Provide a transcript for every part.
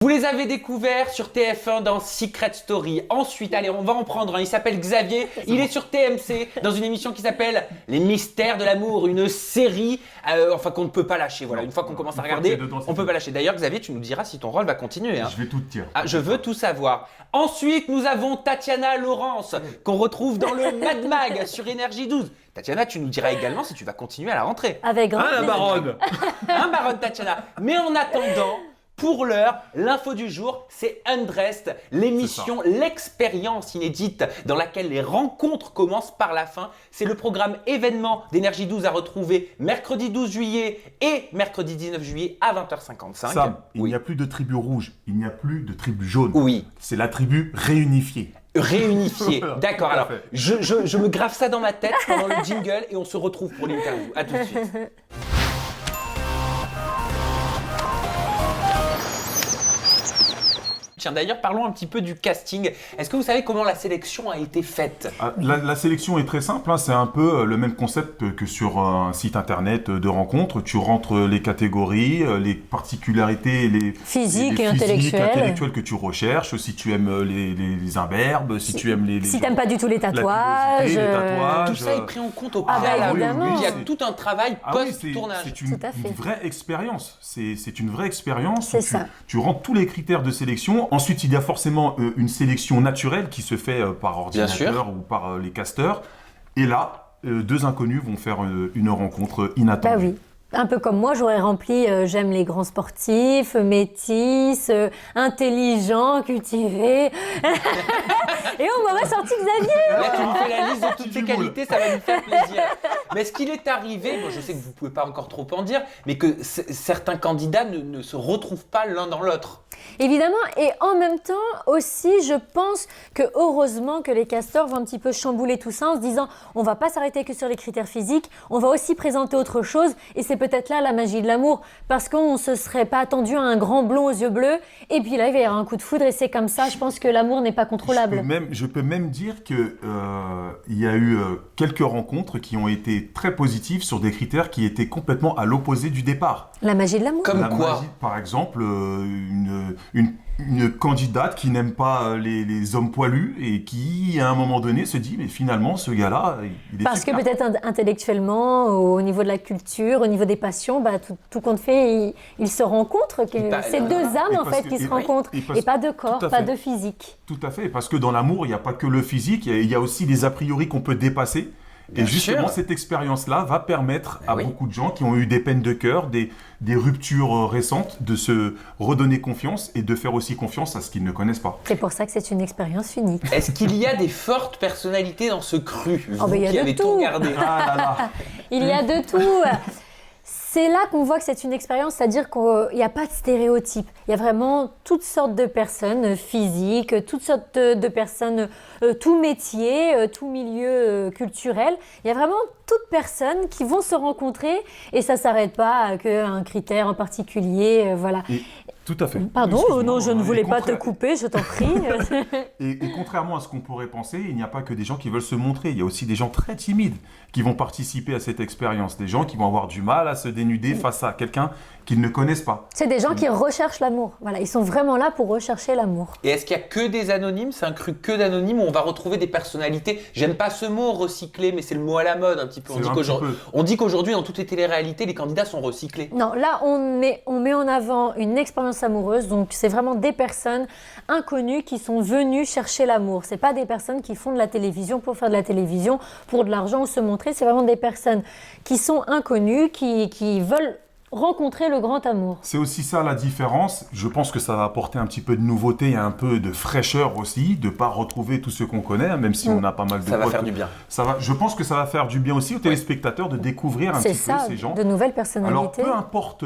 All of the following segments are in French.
Vous les avez découverts sur TF1 dans Secret Story. Ensuite, allez, on va en prendre un. Il s'appelle Xavier. Il est sur TMC dans une émission qui s'appelle Les Mystères de l'amour, une série qu'on ne peut pas lâcher. Voilà, une fois qu'on commence à regarder, on ne peut pas lâcher. D'ailleurs, Xavier, tu nous diras si ton rôle va continuer. Hein. Je vais tout te dire. Ah, je veux tout savoir. Ensuite, nous avons Tatiana Laurence qu'on retrouve dans le Mad Mag sur Énergie 12. Tatiana, tu nous diras également si tu vas continuer à la rentrée. Avec grand plaisir. baronne. Baronne Tatiana. Mais en attendant, pour l'heure, l'info du jour, c'est Undressed, l'émission, l'expérience inédite dans laquelle les rencontres commencent par la fin. C'est le programme événement d'Énergie 12 à retrouver mercredi 12 juillet et mercredi 19 juillet à 20h55. Sam, il n'y a plus de tribu rouge, il n'y a plus de tribu jaune. Oui. C'est la tribu réunifiée. Réunifié. D'accord, Tout à alors fait. je me grave ça dans ma tête pendant le jingle et on se retrouve pour l'interview. À tout de suite. Tiens, d'ailleurs, parlons un petit peu du casting. Est-ce que vous savez comment la sélection a été faite? La sélection est très simple, hein. C'est un peu le même concept que sur un site internet de rencontres. Tu rentres les catégories, les particularités, les Physiques les et physiques, intellectuelles. intellectuelles que tu recherches, si tu aimes les imberbes, si tu aimes les Si t'aimes pas du tout les la tatouages. pilosité, les tatouages. Tout ça est pris en compte au Ah bah préalable. évidemment. Il y a c'est- tout un travail Ah oui, post-tournage. c'est une Tout à fait. vraie expérience. C'est une vraie expérience. C'est où ça. Tu rentres tous les critères de sélection. Ensuite, il y a forcément une sélection naturelle qui se fait par ordinateur ou par les casteurs. Et là, deux inconnus vont faire une rencontre inattendue. Bah oui. Un peu comme moi, j'aurais rempli j'aime les grands sportifs, métis, intelligents, cultivés. Et on m'aurait sorti Xavier. Là, tu nous fais la liste de toutes ces qualités, ça va nous faire plaisir. Mais est-ce qu'il est arrivé, bon, je sais que vous ne pouvez pas encore trop en dire, mais que certains candidats ne se retrouvent pas l'un dans l'autre? Évidemment, et en même temps aussi, je pense que heureusement que les casteurs vont un petit peu chambouler tout ça en se disant on va pas s'arrêter que sur les critères physiques, on va aussi présenter autre chose et c'est peut-être là la magie de l'amour parce qu'on se serait pas attendu à un grand blond aux yeux bleus et puis là il va y avoir un coup de foudre et c'est comme ça, je pense que l'amour n'est pas contrôlable. Je peux même dire que il y a eu quelques rencontres qui ont été très positives sur des critères qui étaient complètement à l'opposé du départ. La magie de l'amour. Comme La quoi? magie, par exemple, une candidate qui n'aime pas les hommes poilus et qui, à un moment donné, se dit mais finalement, ce gars-là, il est Parce que super. peut-être intellectuellement, au niveau de la culture, au niveau des passions, bah, tout compte fait, ils se rencontrent. C'est deux âmes en fait qui se rencontrent et pas de corps, tout à pas fait. de physique. Tout à fait, parce que dans l'amour, il n'y a pas que le physique, il y a aussi les a priori qu'on peut dépasser. Bien Et justement, sûr. cette expérience-là va permettre à oui. beaucoup de gens qui ont eu des peines de cœur, des ruptures récentes, de se redonner confiance et de faire aussi confiance à ce qu'ils ne connaissent pas. C'est pour ça que c'est une expérience unique. Est-ce qu'il y a des fortes personnalités dans ce cru? Vous ben, il y a qui de avez tout tout. regardé. Ah là là. Il y a de tout. C'est là qu'on voit que c'est une expérience, c'est-à-dire qu'il n'y a pas de stéréotypes. Il y a vraiment toutes sortes de personnes physiques, toutes sortes de personnes, tout métier, tout milieu culturel. Il y a vraiment toutes personnes qui vont se rencontrer et ça ne s'arrête pas à qu'un critère en particulier. Voilà. Et, tout à fait. Pardon, Excuse-moi, non, je ne et voulais pas te couper, je t'en prie. Et contrairement à ce qu'on pourrait penser, il n'y a pas que des gens qui veulent se montrer, il y a aussi des gens très timides qui vont participer à cette expérience, des gens qui vont avoir du mal à se dénuder face à quelqu'un qu'ils ne connaissent pas. C'est des gens qui recherchent l'amour. Voilà, ils sont vraiment là pour rechercher l'amour. Et est-ce qu'il y a que des anonymes? C'est un cru que d'anonymes où on va retrouver des personnalités? J'aime pas ce mot recyclé, mais c'est le mot à la mode un petit peu. On dit qu'aujourd'hui, dans toutes les téléréalités, les candidats sont recyclés. Non, là, on met en avant une expérience amoureuse. Donc, c'est vraiment des personnes inconnues qui sont venues chercher l'amour. C'est pas des personnes qui font de la télévision pour faire de la télévision, pour de l'argent ou se montrer. C'est vraiment des personnes qui sont inconnues, qui veulent rencontrer le grand amour. C'est aussi ça la différence. Je pense que ça va apporter un petit peu de nouveauté et un peu de fraîcheur aussi, de ne pas retrouver tout ce qu'on connaît, même si on a pas mal de Ça va potes. faire du bien. Je pense que ça va faire du bien aussi aux téléspectateurs de découvrir un C'est petit peu ça, ces gens. de nouvelles Alors, personnalités. peu importe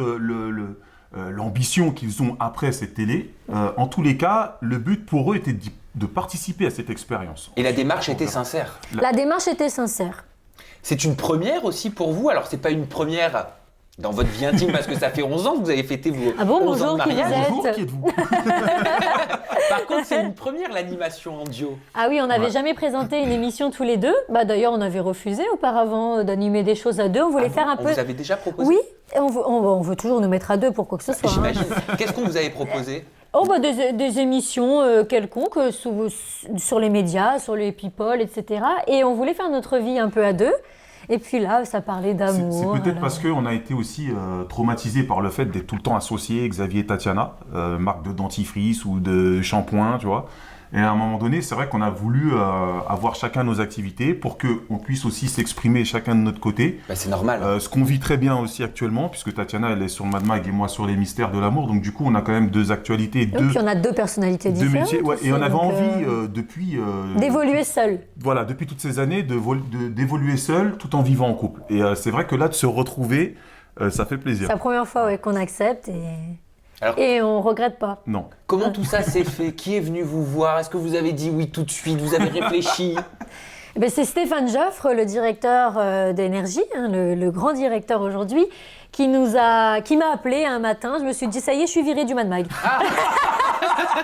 l'ambition qu'ils ont après cette télé, en tous les cas, le but pour eux était de participer à cette expérience. Et la démarche était sincère. La démarche était sincère. C'est une première aussi pour vous. Alors, c'est pas une première dans votre vie intime parce que ça fait 11 ans que vous avez fêté vos Ah bon, 11 ans de bonjour, qui vous mariage. êtes Bonjour, qui êtes-vous? Par contre, c'est une première l'animation en duo. Ah oui, on n'avait Ouais. jamais présenté une émission tous les deux. Bah, d'ailleurs, on avait refusé auparavant d'animer des choses à deux. On voulait faire un On peu... vous avez déjà proposé? Oui, et on veut toujours nous mettre à deux pour quoi que ce soit. hein. J'imagine. Qu'est-ce qu'on vous avait proposé? Oh, bah, des émissions quelconques sur les médias, sur les people, etc. Et on voulait faire notre vie un peu à deux. Et puis là, ça parlait d'amour. C'est peut-être parce qu'on a été aussi traumatisé par le fait d'être tout le temps associé Xavier et Tatiana, marque de dentifrice ou de shampoing, tu vois. Et à un moment donné, c'est vrai qu'on a voulu avoir chacun nos activités pour qu'on puisse aussi s'exprimer chacun de notre côté. Bah, c'est normal. Ce qu'on vit très bien aussi actuellement, puisque Tatiana, elle est sur Mad Mag et moi sur les mystères de l'amour. Donc du coup, on a quand même deux actualités. Et puis on a deux personnalités différentes. Métiers, ouais, aussi, et on avait donc, envie depuis... d'évoluer seul. Voilà, depuis toutes ces années, d'évoluer seul tout en vivant en couple. Et c'est vrai que là, de se retrouver, ça fait plaisir. C'est la première fois qu'on accepte et on regrette pas. Non. Comment tout ça s'est fait? Qui est venu vous voir? Est-ce que vous avez dit oui tout de suite? Vous avez réfléchi? C'est Stéphane Joffre, le directeur d'Énergie, le grand directeur aujourd'hui, qui m'a appelé un matin. Je me suis dit, ça y est, je suis virée du Mad Mag.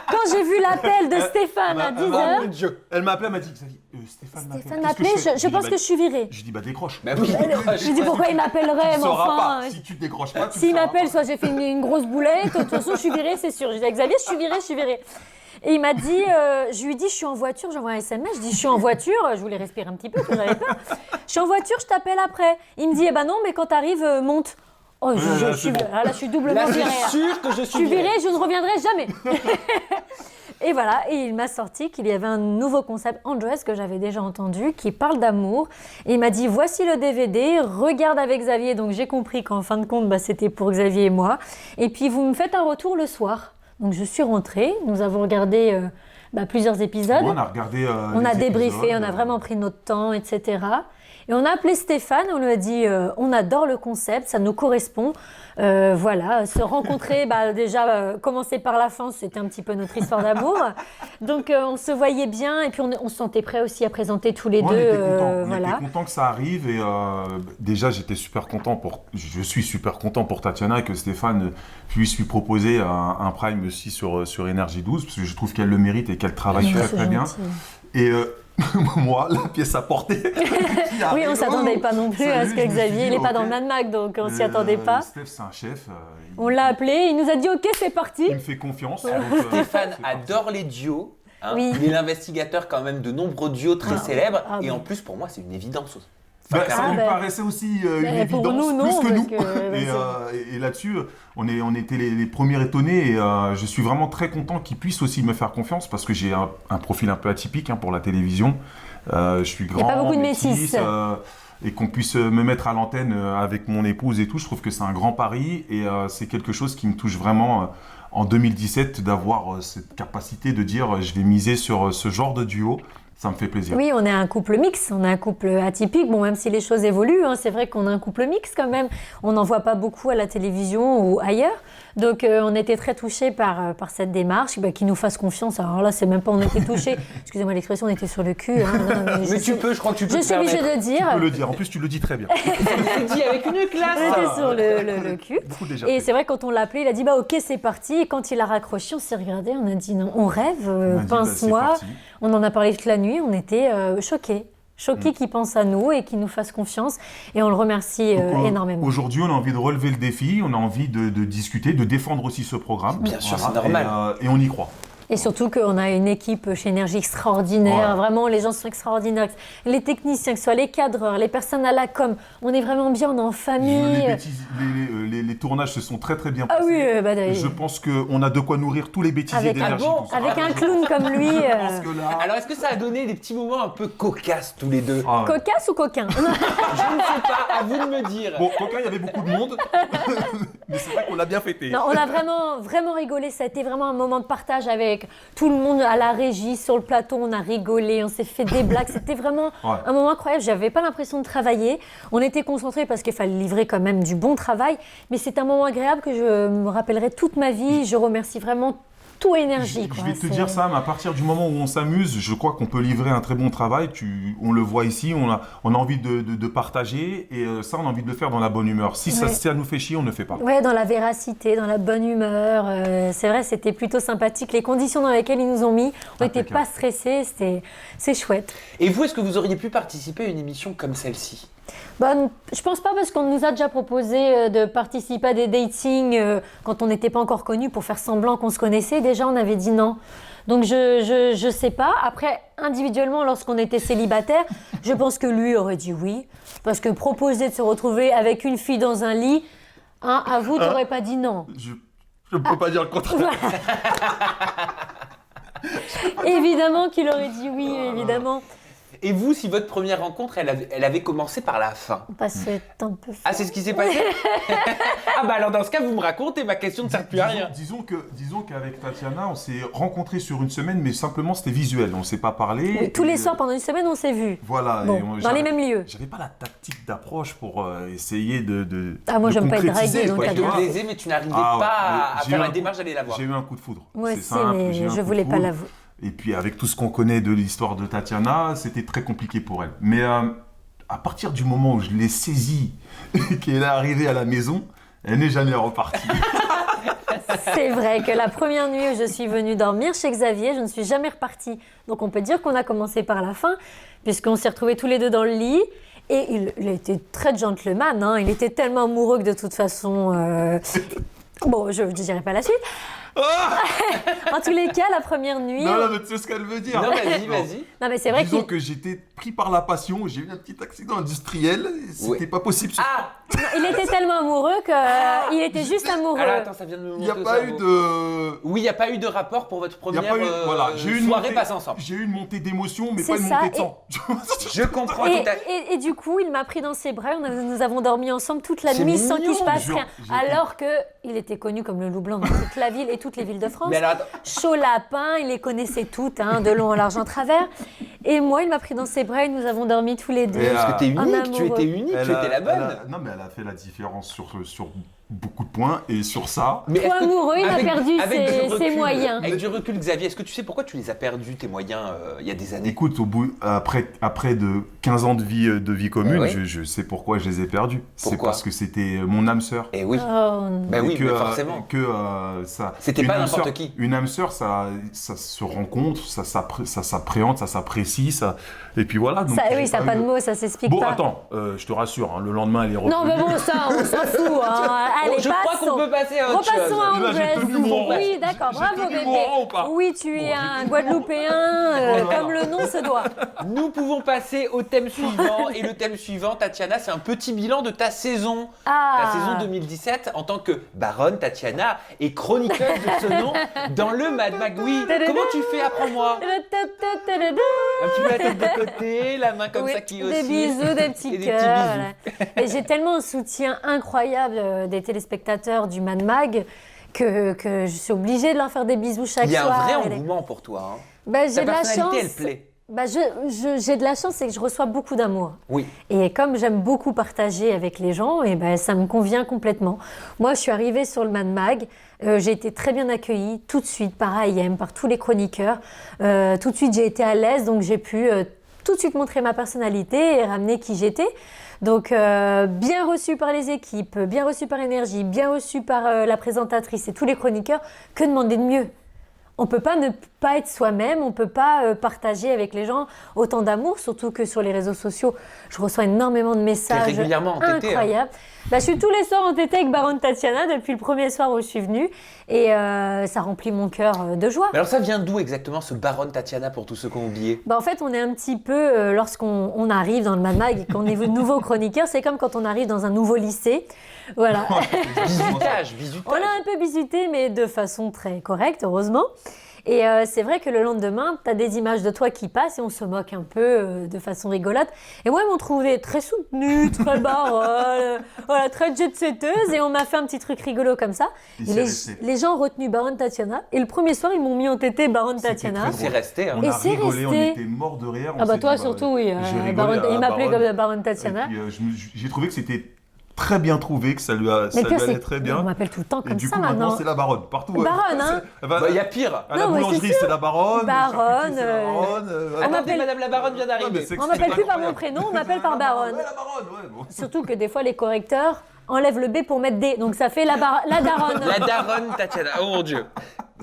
Quand j'ai vu l'appel de Stéphane à 10h... Elle m'a appelé, elle m'a dit, Stéphane m'a appelé, je pense que je suis virée. Je dis, décroche. Bah oui, Je lui dis, pourquoi il m'appellerait, mais enfin... Si tu décroches pas, S'il m'appelle, soit j'ai fait une grosse boulette, de toute façon, je suis virée, c'est sûr. Je dis à Xavier, je suis virée. Et il m'a dit, je lui dis, je suis en voiture, j'envoie un SMS, je dis, je suis en voiture, je voulais respirer un petit peu, parce que j'avais peur. Je suis en voiture, je t'appelle après. Il me dit, non, mais quand t'arrives, monte. Oh, je suis doublement là, virée. c'est sûr que je Je suis virée, je ne reviendrai jamais. Et voilà, et il m'a sorti qu'il y avait un nouveau concept, Andress, que j'avais déjà entendu, qui parle d'amour. Et il m'a dit, voici le DVD, regarde avec Xavier. Donc j'ai compris qu'en fin de compte, c'était pour Xavier et moi. Et puis vous me faites un retour le soir. Donc je suis rentrée, nous avons regardé plusieurs épisodes. Ouais, on a regardé on a débriefé, on a vraiment pris notre temps, etc. Et on a appelé Stéphane, on lui a dit on adore le concept, ça nous correspond. Voilà, se rencontrer, déjà commencer par la fin, c'était un petit peu notre histoire d'amour. Donc on se voyait bien et puis on se sentait prêt aussi à présenter tous les deux. On était content que ça arrive et déjà je suis super content pour Tatiana et que Stéphane puisse lui proposer un prime aussi sur Énergie 12 parce que je trouve qu'elle le mérite et qu'elle travaille très bien. Et moi, la pièce à porter. Oui, on ne s'attendait pas non plus à ce que Xavier, il n'est pas dans le Mad Mag, donc on ne s'y attendait pas. Steph, c'est un chef. On l'a appelé, il nous a dit ok, c'est parti. Il me fait confiance. Stéphane adore les duos. Oui. Il est l'investigateur quand même de nombreux duos très célèbres. Et en plus, pour moi, c'est une évidence. Ça lui paraissait aussi une évidence, pour nous, plus que nous. Que, et là-dessus, on était les premiers étonnés. Et je suis vraiment très content qu'il puisse aussi me faire confiance parce que j'ai un profil un peu atypique pour la télévision. Je suis grand, il n'y a pas beaucoup de métis. Et qu'on puisse me mettre à l'antenne avec mon épouse et tout, je trouve que c'est un grand pari. Et c'est quelque chose qui me touche vraiment en 2017 d'avoir cette capacité de dire je vais miser sur ce genre de duo. Ça me fait plaisir. Oui, on est un couple mixte, on est un couple atypique. Bon, même si les choses évoluent, c'est vrai qu'on est un couple mixte quand même. On n'en voit pas beaucoup à la télévision ou ailleurs. Donc, on était très touchés par cette démarche, qui nous fasse confiance. Alors là, c'est même pas on était touchés. Excusez-moi l'expression, on était sur le cul. Mais je crois que tu peux Je suis obligée de le dire. Tu peux le dire. En plus, tu le dis très bien. Tu le dis avec une classe. On était sur le cul. Et c'est vrai, quand on l'a appelé, il a dit ok, c'est parti. Et quand il a raccroché, on s'est regardé, on a dit non, on rêve, pince-moi. On en a parlé toute la nuit, on était choqués qu'il pense à nous et qu'il nous fasse confiance. Et on le remercie énormément. Aujourd'hui, on a envie de relever le défi, on a envie de discuter, de défendre aussi ce programme. Bien sûr, c'est normal. Et on y croit. Et surtout qu'on a une équipe chez Énergie extraordinaire. Vraiment, les gens sont extraordinaires. Les techniciens, que ce soit les cadreurs, les personnes à la com, on est vraiment bien, on est en famille. Les tournages se sont très très bien passés. Ah oui, je pense qu'on a de quoi nourrir tous les bêtisiers d'Énergie. Avec un clown comme lui. Alors, est-ce que ça a donné des petits moments un peu cocasses tous les deux? Cocasse ou coquin? Je ne sais pas, à vous de me dire. Bon, coquin, il y avait beaucoup de monde, mais c'est vrai qu'on l'a bien fêté. Non, on a vraiment rigolé. Ça a été vraiment un moment de partage avec tout le monde à la régie, sur le plateau. On a rigolé, on s'est fait des blagues. C'était vraiment un moment incroyable. J'avais pas l'impression de travailler. On était concentrés parce qu'il fallait livrer quand même du bon travail. Mais c'est un moment agréable que je me rappellerai toute ma vie. Je remercie vraiment tout Énergie. Je vais te dire, Sam, à partir du moment où on s'amuse, je crois qu'on peut livrer un très bon travail. On le voit ici, on a envie de partager et ça, on a envie de le faire dans la bonne humeur. Si ça nous fait chier, on ne le fait pas. Ouais, dans la véracité, dans la bonne humeur. C'est vrai, c'était plutôt sympathique. Les conditions dans lesquelles ils nous ont mis, on n'était pas stressés. C'est chouette. Et vous, est-ce que vous auriez pu participer à une émission comme celle-ci? Je pense pas parce qu'on nous a déjà proposé de participer à des datings quand on n'était pas encore connus pour faire semblant qu'on se connaissait. Déjà, on avait dit non. Donc, je sais pas. Après, individuellement, lorsqu'on était célibataire, je pense que lui aurait dit oui. Parce que proposer de se retrouver avec une fille dans un lit, à vous, t'aurais pas dit non. Je ne peux pas dire le contraire. Évidemment qu'il aurait dit oui, évidemment. Et vous, si votre première rencontre, elle avait commencé par la fin? C'est un peu fou. Ah, c'est ce qui s'est passé? Ah bah alors dans ce cas, vous me racontez, ma question ne sert plus à rien. Disons qu'avec Tatiana, on s'est rencontrés sur une semaine, mais simplement c'était visuel, on ne s'est pas parlé. Oui, tous les soirs, pendant une semaine, on s'est vus. Voilà. Bon, dans les mêmes lieux. J'avais pas la tactique d'approche pour essayer de moi, j'aime pas être concrétiser, draguée, donc quoi, Ouais, tu je te vois. plaisais, mais tu n'arrivais Ah ouais, pas à j'ai faire eu la un démarche d'aller la voir. J'ai eu un coup de foudre. Moi C'est aussi, simple, mais j'ai eu un je coup de voulais pas foudre. l'avouer. Et puis avec tout ce qu'on connaît de l'histoire de Tatiana, c'était très compliqué pour elle. Mais à partir du moment où je l'ai saisie et qu'elle est arrivée à la maison, elle n'est jamais repartie. C'est vrai que la première nuit où je suis venue dormir chez Xavier, je ne suis jamais repartie. Donc on peut dire qu'on a commencé par la fin, puisqu'on s'est retrouvés tous les deux dans le lit. Et il était très gentleman, hein. Il était tellement amoureux que de toute façon... Bon, je ne dirai pas la suite. En tous les cas, la première nuit... Non, mais tu sais ce qu'elle veut dire. Non, vas-y. Non, mais c'est vrai Disons qu'il... que j'étais pris par la passion, j'ai eu un petit accident industriel, et c'était Ouais. pas possible. Ah, Non, il était tellement amoureux qu'il était juste amoureux. alors attends, ça vient de me Il n'y a monter au pas eu cerveau. de... Oui, il n'y a pas eu de rapport pour votre Il y a première pas eu... Voilà, j'ai eu une soirée montée- passée ensemble. J'ai eu une montée d'émotion, mais C'est pas une ça, montée de sang. Je comprends Et, tout à fait. et du coup, il m'a pris dans ses bras. Nous avons dormi ensemble toute la C'est nuit sans mignon, qu'il se passe jure, rien. j'ai- Alors qu'il était connu comme le loup blanc dans toute la ville et toutes les villes de France. Mais alors, attends, Chaud lapin, il les connaissait toutes, hein, de long en large en travers. Et moi, il m'a pris dans ses bras et nous avons dormi tous les deux. Et, parce que t'es un unique, tu amoureux. étais unique, tu étais la bonne. Non, mais elle a fait la différence sur beaucoup de points, et sur ça... Mais Trop est-ce que- amoureux, il a avec- perdu avec du ses recul- moyens. Avec du recul, Xavier, est-ce que tu sais pourquoi tu les as perdus, tes moyens, il y a des années? Écoute, après de 15 ans de vie commune, Ouais. je sais pourquoi je les ai perdus. C'est Pourquoi parce que c'était mon âme sœur. Eh oui. Oh, Ben oui, Et que, mais forcément. Ça, C'était une pas âme n'importe sœur- qui. Une âme sœur, ça se rencontre, ça s'appréhende, ça s'apprécie, ça... Et puis voilà. Donc, ça, j'ai oui, ça n'a pas eu- de mots, ça s'explique Bon, pas. attends, je te rassure, hein, le lendemain, elle est revenue. Non, mais bon, ça, on s'en fout. Hein. Allez, Je crois passons. qu'on peut passer à autre chose. Repassons à Là, j'ai Andrés. tenu mon rang. Oui, d'accord, J'ai bravo tenu bébé. mon rang ou pas Oui, tu es un Guadeloupéen, comme le nom se doit. Nous pouvons passer au thème suivant. Et le thème suivant, Tatiana, c'est un petit bilan de ta saison. Ta saison 2017 en tant que baronne Tatiana et chroniqueuse de ce nom dans le Mad Mag. Oui, comment tu fais? Apprends-moi. Un petit peu la tête de côté, la main comme Oui, ça qui des oscille. bisous, des Et petits des petits cœurs. bisous. Voilà. Et j'ai tellement un soutien incroyable des téléspectateurs du Mad Mag que je suis obligée de leur faire des bisous chaque Il y a soir. un vrai Et les- engouement pour toi. Hein. Bah, Ta j'ai de la personnalité, chance. elle plaît. Bah, j'ai de la chance, c'est que je reçois beaucoup d'amour. Oui. Et comme j'aime beaucoup partager avec les gens, et ben, ça me convient complètement. Moi, je suis arrivée sur le Mad Mag, j'ai été très bien accueillie tout de suite par AM, par tous les chroniqueurs. Tout de suite, j'ai été à l'aise, donc j'ai pu tout de suite montrer ma personnalité et ramener qui j'étais. Donc, bien reçu par les équipes, bien reçu par Énergie, bien reçu par la présentatrice et tous les chroniqueurs. Que demander de mieux ? On ne peut pas ne pas être soi-même, on ne peut pas partager avec les gens autant d'amour, surtout que sur les réseaux sociaux, je reçois énormément de messages régulièrement entêtée, incroyables. Bah, je suis tous les soirs entêtée avec Baronne Tatiana depuis le premier soir où je suis venue et ça remplit mon cœur de joie. Mais alors ça vient d'où exactement ce baronne Tatiana pour tous ceux qui ont oublié? Bah, en fait, on est un petit peu, lorsqu'on arrive dans le Mad Mag et qu'on est nouveau chroniqueur, c'est comme quand on arrive dans un nouveau lycée. Voilà. Bisutage. On a un peu bisuté, mais de façon très correcte, heureusement. Et c'est vrai que le lendemain, tu as des images de toi qui passent et on se moque un peu de façon rigolote. Et moi, ils m'ont trouvée très soutenue, très baronne, voilà, très jet-setteuse. Et on m'a fait un petit truc rigolo comme ça. Et Et c'est resté. les gens ont retenu Baronne Tatiana. Et le premier soir, ils m'ont mis en tété Baronne C'était Tatiana. très C'est resté. Hein. On Et a c'est rigolé, on resté. était morts de rire. on Ah bah s'est toi dit, surtout, oui. j'ai rigolé Baronne- à il m'appelait Baronne. comme Baronne Tatiana. Et puis, j'ai trouvé que c'était très bien trouvé, que ça lui Mais le pire, allait c'est très on bien. m'appelle tout le temps Et comme du ça coup, maintenant. c'est la baronne. Partout. Baronne, hein. Bah, Il y a pire. à la Non, mais c'est boulangerie, sûr. c'est la baronne. Baronne, au charcutier, c'est la baronne. Attendez, m'appelle- Madame la baronne vient Ouais, mais d'arriver. c'est que On c'est m'appelle plus par incroyable. mon prénom, on m'appelle par Baronne. Ouais, la baronne, ouais, bon. Surtout que des fois, les correcteurs enlèvent le B pour mettre D. Donc ça fait la daronne. La daronne Tatiana. Oh mon Dieu.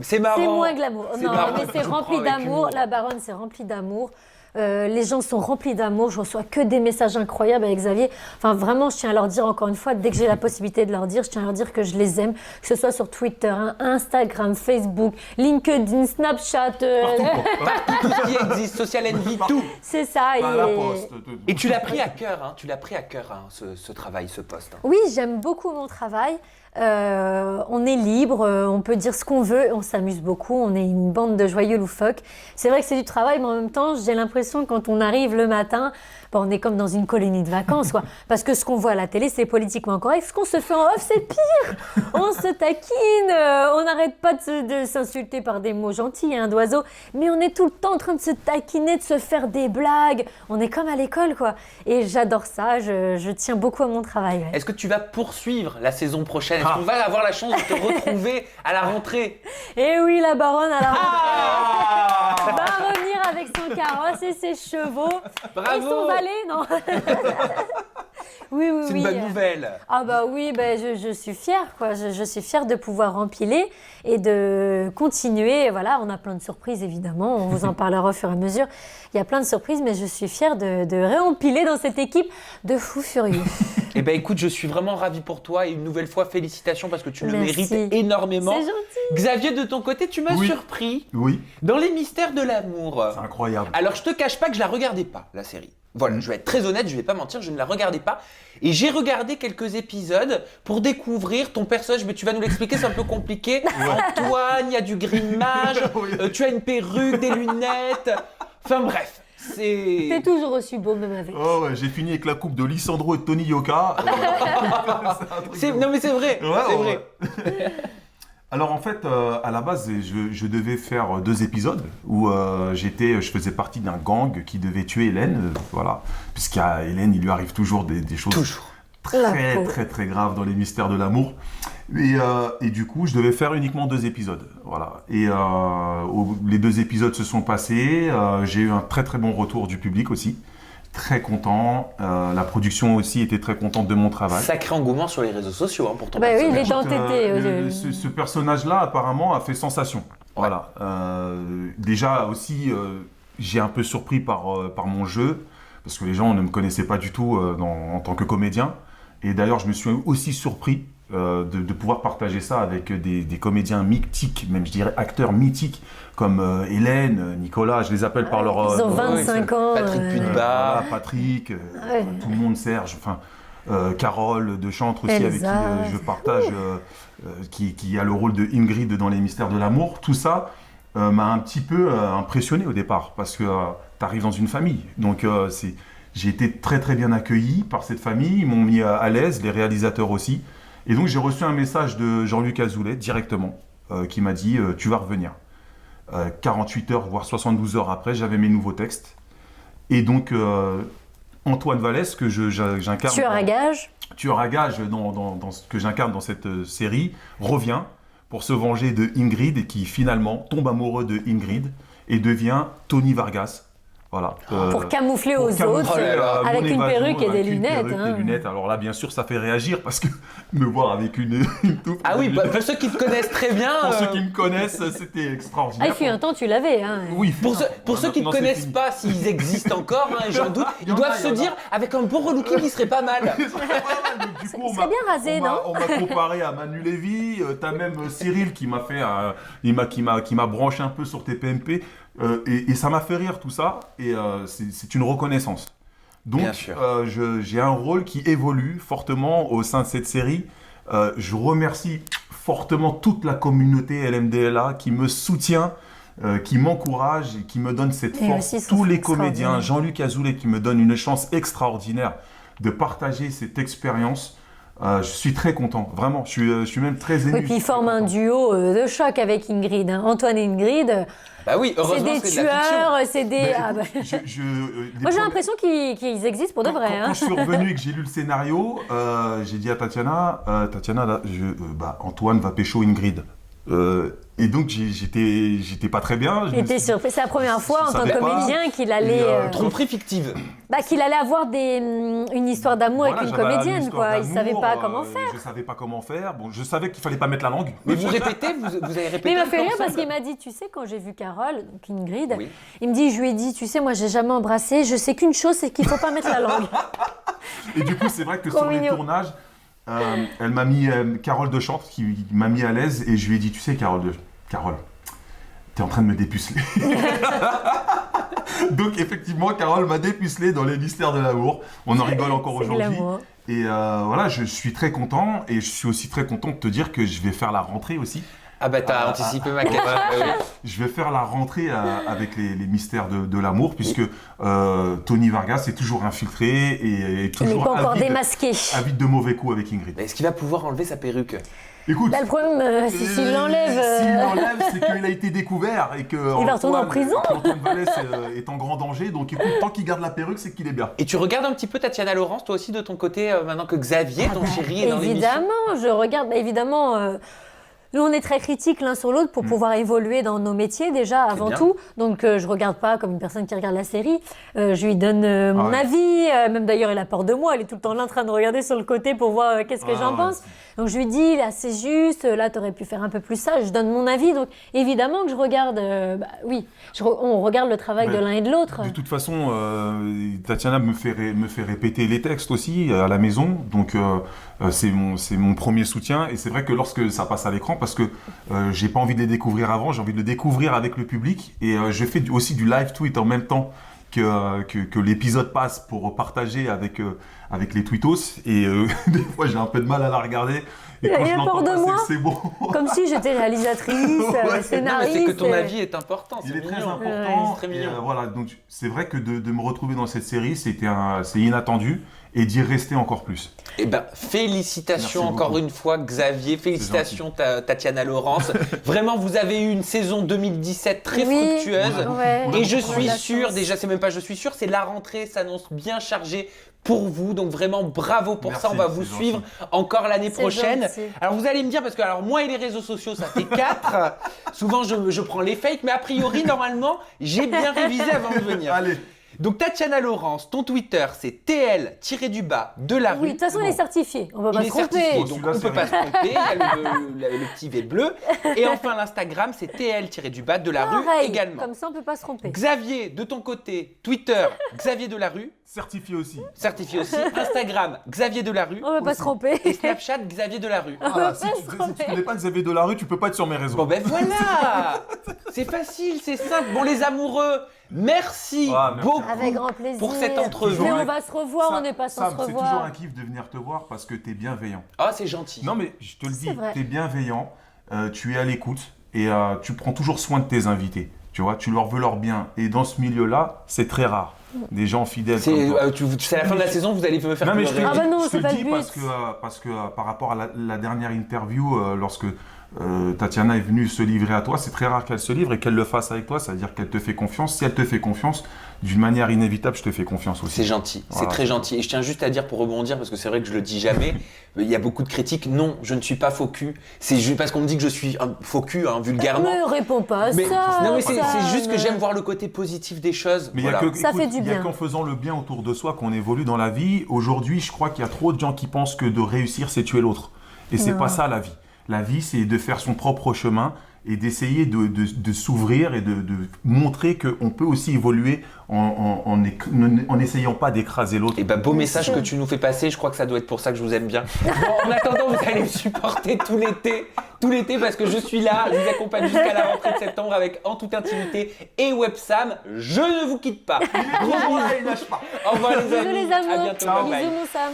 C'est marrant. C'est moins glamour. C'est Non, marrant. mais c'est Je rempli prends avec d'amour. humour. La baronne, c'est rempli d'amour. Les gens sont remplis d'amour. Je reçois que des messages incroyables avec Xavier. Enfin, vraiment, je tiens à leur dire encore une fois, dès que j'ai la possibilité de leur dire, je tiens à leur dire que je les aime, que ce soit sur Twitter, Instagram, Facebook, LinkedIn, Snapchat. Tout ce qui existe, Social Envy, tout. C'est ça. La poste. Et tu l'as pris à cœur, ce travail, ce poste. Hein. Oui, j'aime beaucoup mon travail. On est libre, on peut dire ce qu'on veut, on s'amuse beaucoup, on est une bande de joyeux loufoques. C'est vrai que c'est du travail, mais en même temps, j'ai l'impression que quand on arrive le matin, on est comme dans une colonie de vacances, quoi. Parce que ce qu'on voit à la télé, c'est politiquement correct. Ce qu'on se fait en off, c'est pire. On se taquine, on n'arrête pas de s'insulter par des mots gentils, d'oiseaux, mais on est tout le temps en train de se taquiner, de se faire des blagues. On est comme à l'école, quoi. Et j'adore ça, je tiens beaucoup à mon travail. Ouais. Est-ce que tu vas poursuivre la saison prochaine? Est-ce qu'on va avoir la chance de te retrouver à la rentrée? Et oui, la baronne à la rentrée va revenir avec son carrosse et ses chevaux. Bravo. Et son valet, non. Oui. C'est une bonne nouvelle. Ah bah oui, je suis fière, quoi. Je suis fière de pouvoir empiler et de continuer. Voilà, on a plein de surprises, évidemment. On vous en parlera au fur et à mesure. Il y a plein de surprises, mais je suis fière de réempiler dans cette équipe de fous furieux. Eh bien, écoute, je suis vraiment ravi pour toi et une nouvelle fois, félicitations parce que tu le Merci. mérites énormément. C'est gentil. Xavier, de ton côté, tu m'as Oui. surpris Oui, dans Les Mystères de l'amour. c'est incroyable. Alors, je te cache pas que je la regardais pas, la série. Voilà, je vais être très honnête, je vais pas mentir, je ne la regardais pas. Et j'ai regardé quelques épisodes pour découvrir ton personnage, mais tu vas nous l'expliquer, c'est un peu compliqué. Antoine, il y a du grimage, Oui. tu as une perruque, des lunettes. Enfin bref, c'est... T'es toujours aussi beau, même avec. Oh ouais, j'ai fini avec la coupe de Lisandro et Tony Yoka. Non mais c'est vrai, Ouais, c'est ouais. vrai. Alors en fait, à la base, je devais faire 2 épisodes où je faisais partie d'un gang qui devait tuer Hélène, voilà. Puisqu'à Hélène, il lui arrive toujours des choses Toujours. La très pauvre. très très graves dans les mystères de l'amour. Et du coup, je devais faire uniquement 2 épisodes, voilà. Et les 2 épisodes se sont passés. J'ai eu un très très bon retour du public aussi. Très content. La production aussi était très contente de mon travail. Sacré engouement sur les réseaux sociaux pour ton Bah oui, personnage. il est entêté. Ce personnage-là, apparemment, a fait sensation. Voilà. Déjà aussi, j'ai un peu surpris par mon jeu, parce que les gens ne me connaissaient pas du tout en tant que comédien. Et d'ailleurs, je me suis aussi surpris de pouvoir partager ça avec des comédiens mythiques, même je dirais acteurs mythiques, comme Hélène, Nicolas, je les appelle par leur... Ils ont nom. 25 ans. Patrick Pudba. Voilà, Patrick, Ouais. tout le monde, Serge, enfin, Carole de Chantre aussi, avec qui Elsa. je partage, qui a le rôle de Ingrid dans Les Mystères de l'amour. Tout ça m'a un petit peu impressionné au départ, parce que tu arrives dans une famille. Donc j'ai été très très bien accueilli par cette famille, ils m'ont mis à l'aise, les réalisateurs aussi. Et donc j'ai reçu un message de Jean-Luc Azoulay directement, qui m'a dit tu vas revenir. 48 heures, voire 72 heures après, j'avais mes nouveaux textes. Et donc, Antoine Vallès, que j'incarne... Tueur à gage. Tueur à gage dans ce que j'incarne dans cette série, revient pour se venger de Ingrid, et qui finalement tombe amoureux de Ingrid et devient Tony Vargas. Voilà. Pour camoufler Pour aux camoufler, autres. mon avec une évasion, perruque et des avec une lunettes, perruque, hein. des lunettes. Alors là, bien sûr, ça fait réagir parce que me voir avec une touffe. Ah oui, pour ceux qui te connaissent très bien... Pour ceux qui me connaissent, c'était Ah, extraordinaire. il fut un temps, tu l'avais. Hein. Oui. Pour ceux qui ne Maintenant, c'est connaissent fini. pas, s'ils existent encore, j'en doute, Il y ils en a, doivent il se y en a. dire, avec un bon relooking, il serait pas mal. Du coup, on serait m'a- bien rasé, non On m'a comparé à Manu Lévy. T'as même Cyril qui m'a fait, qui m'a branché un peu sur TPMP. Et ça m'a fait rire tout ça. Et c'est une reconnaissance. Donc, Bien sûr. j'ai un rôle qui évolue fortement au sein de cette série. Je remercie fortement toute la communauté LMDLA qui me soutient, qui m'encourage et qui me donne cette Et force. aussi son Tous les frère comédiens, extraordinaire. Jean-Luc Azoulay qui me donne une chance extraordinaire de partager cette expérience. Je suis très content, vraiment. Je suis même très ému. Oui, puis ils forment un duo de choc avec Ingrid. Hein. Antoine et Ingrid, Bah oui, c'est heureusement, des c'est de la fiction. tueurs, c'est des... Mais Ah bah. écoute, Moi, j'ai l'impression qu'ils existent pour de vrai. Quand Hein. je suis revenu et que j'ai lu le scénario, j'ai dit à Tatiana, Tatiana, là, Antoine va pécho Ingrid. Et donc j'étais pas très bien. Il était surpris. C'est la première fois en tant que savais pas. comédien qu'il allait, Tromperie fictive. qu'il allait avoir une histoire d'amour avec une j'avais comédienne, l'histoire quoi. Il savait d'amour, pas comment faire. Je savais pas comment faire. Bon, je savais qu'il fallait pas mettre la langue. Mais vous répétez, vous avez répété. Mais il m'a un fait peu rire parce ensemble qu'il m'a dit, tu sais, quand j'ai vu Carole, donc Ingrid, Oui. je lui ai dit, tu sais, moi j'ai jamais embrassé, je sais qu'une chose, c'est qu'il faut pas mettre la langue. Et du coup, c'est vrai que Trop sur les mignon. tournages, elle m'a mis Carole de Chante qui m'a mis à l'aise et je lui ai dit, tu sais, Carole, t'es en train de me dépuceler. Donc effectivement, Carole m'a dépucelé dans les mystères de l'amour. On en rigole encore C'est aujourd'hui. glamour. Et voilà, je suis très content et je suis aussi très content de te dire que je vais faire la rentrée aussi. Ah bah t'as anticipé ma question. Je vais faire la rentrée avec les mystères de l'amour puisque Tony Vargas est toujours infiltré et Il n'est toujours pas encore avide, démasqué. avide de mauvais coups avec Ingrid. Mais est-ce qu'il va pouvoir enlever sa perruque? Écoute, Là, le problème, c'est s'il l'enlève. s'il l'enlève, c'est qu'il a été découvert et que Il va retourner en prison. Antoine Vallès est en grand danger. Donc écoute, tant qu'il garde la perruque, c'est qu'il est bien. Et tu regardes un petit peu Tatiana Laurence, toi aussi, de ton côté, maintenant que Xavier, ton chéri, est dans l'émission? Évidemment, je regarde. Évidemment, nous, on est très critiques l'un sur l'autre pour pouvoir évoluer dans nos métiers déjà, avant bien. tout. Donc, je regarde pas comme une personne qui regarde la série. Je lui donne mon ouais. avis. Même d'ailleurs, elle a peur de moi. Elle est tout le temps là en train de regarder sur le côté pour voir qu'est-ce que j'en ouais, pense. Donc, je lui dis, là, c'est juste. Là, tu aurais pu faire un peu plus ça. Je donne mon avis. Donc, évidemment que je regarde. Oui, on regarde le travail de l'un et de l'autre. De toute façon, Tatiana me fait répéter les textes aussi à la maison. Donc c'est mon premier soutien. Et c'est vrai que lorsque ça passe à l'écran, parce que j'ai pas envie de les découvrir avant, j'ai envie de le découvrir avec le public. Et je fais aussi du live tweet en même temps que l'épisode passe pour partager avec les tweetos. Et des fois, j'ai un peu de mal à la regarder. Et Il a quand je rien l'entends peur de passer, moi. c'est bon. Comme si j'étais réalisatrice, Ouais. Non, mais scénariste. c'est que ton avis est important. Il c'est est très mignon. important. C'est très Et, mignon. voilà, donc c'est vrai que de me retrouver dans cette série, c'est inattendu et d'y rester encore plus. Eh ben, félicitations Merci encore beaucoup. une fois, Xavier. Félicitations, Tatiana Laurence. Vraiment, vous avez eu une saison 2017 très Oui, fructueuse. ouais. Et je On a suis la sûr, chance. déjà, c'est même pas je suis sûr, c'est la rentrée s'annonce bien chargée pour vous. Donc vraiment, bravo pour ça. Merci, On va vous c'est suivre gentil. encore l'année C'est prochaine. gentil. Alors vous allez me dire, parce que alors, moi et les réseaux sociaux, ça fait 4. Souvent, je prends les fakes, mais a priori, normalement, j'ai bien révisé avant de venir. Allez, Donc Tatiana Laurence, ton Twitter, c'est TL-de la rue. Oui, de toute façon, il est certifié. On va Il pas est se tromper. certifié, donc Celui-là, on ne c'est peut pas se rien. tromper. Il y a le petit V bleu. Et enfin, l'Instagram, c'est TL-de la rue Pareil, également. comme ça, on peut pas se tromper. Xavier, de ton côté, Twitter, Xavier de la rue, certifié aussi. certifié aussi. Instagram, Xavier de la rue. On va pas se tromper. Et Snapchat, Xavier de la rue. Ah, si tu connais pas Xavier Delarue, tu peux pas être sur mes réseaux. Bon ben voilà. C'est facile, c'est simple. Bon les amoureux, merci Merci. beaucoup Avec grand plaisir. pour cette entrevue. Mais on va se revoir, on n'est pas sans se Sam, c'est toujours revoir. un kiff de venir te voir parce que t'es bienveillant. Ah c'est gentil. Non mais je te le dis, C'est vrai. t'es bienveillant, tu es à l'écoute et tu prends toujours soin de tes invités. Tu vois, tu leur veux leur bien. Et dans ce milieu-là, c'est très rare. Des gens fidèles C'est comme toi. c'est à la fin de la saison, vous allez me faire Non mais je te pleurer. le Ah bah non, dis, c'est pas le but. parce que par rapport à la dernière interview, lorsque Tatiana est venue se livrer à toi, c'est très rare qu'elle se livre et qu'elle le fasse avec toi, c'est-à-dire qu'elle te fait confiance. Si elle te fait confiance, d'une manière inévitable, je te fais confiance aussi. C'est gentil, c'est Voilà. très gentil. Et je tiens juste à dire pour rebondir, parce que c'est vrai que je le dis jamais, il y a beaucoup de critiques. Non, je ne suis pas faux cul. C'est juste parce qu'on me dit que je suis un faux cul, vulgairement. Ne réponds pas à Mais, ça. non, mais c'est Sam. juste que j'aime voir le côté positif des choses. Mais Voilà. Ça fait du il y a bien. qu'en faisant le bien autour de soi qu'on évolue dans la vie. Aujourd'hui, je crois qu'il y a trop de gens qui pensent que de réussir, c'est tuer l'autre. Et c'est Non. pas ça la vie. La vie, c'est de faire son propre chemin et d'essayer de s'ouvrir et de montrer qu'on peut aussi évoluer en n'essayant pas d'écraser l'autre. Et bah beau Bien message sûr. que tu nous fais passer, je crois que ça doit être pour ça que je vous aime bien. Bon, en attendant, vous allez me supporter tout l'été parce que je suis là, je vous accompagne jusqu'à la rentrée de septembre avec En toute intimité et Websam. Je ne vous quitte pas. Il lâche pas. Au revoir les Bisous amis, les à amours. bientôt, bye bye. Bisous mon Sam.